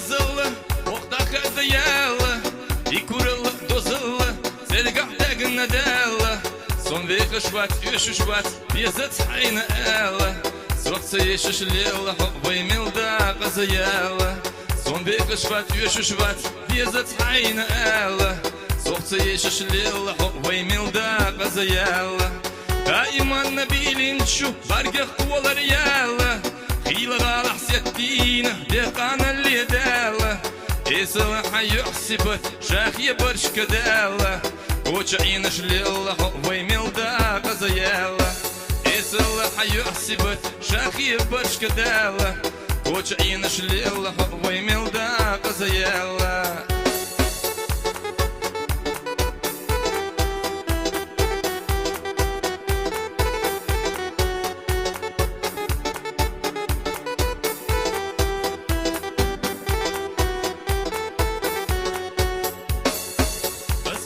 yazılı Okta kızı yalı İkurılı dozılı Selgahtegin nedeli Son ve kışbat üşüşbat Bizet hayna eli Soksa yeşiş lila Vaymilda kızı yalı Son ve kışbat üşüşbat Bizet hayna eli Soksa yeşiş lila Vaymilda kızı yalı Daiman nabilin şu Bargah kuvalar yalı Хила غالح ستين دقان اللي داله يصلح يحسبت شاخ يبرش كداله وشعينش لله ويميل داق زياله يصلح يحسبت شاخ يبرش كداله وشعينش لله ويميل داق زياله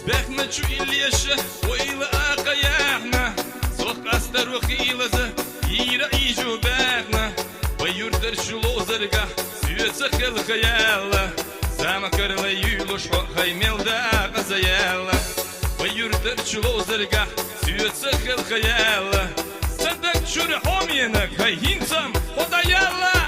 بحنا شو إليشه وإلى آقياحنا صوخ أستر وخيلزة يرا يجو باحنا ويردر شو لوزرقة سيوتسخ الخيالة زامكر ليولوش خيميل داقة زيالة ويردر شو لوزرقة سيوتسخ الخيالة صدق شو رحوم ينك هاي هينسم خدا يالله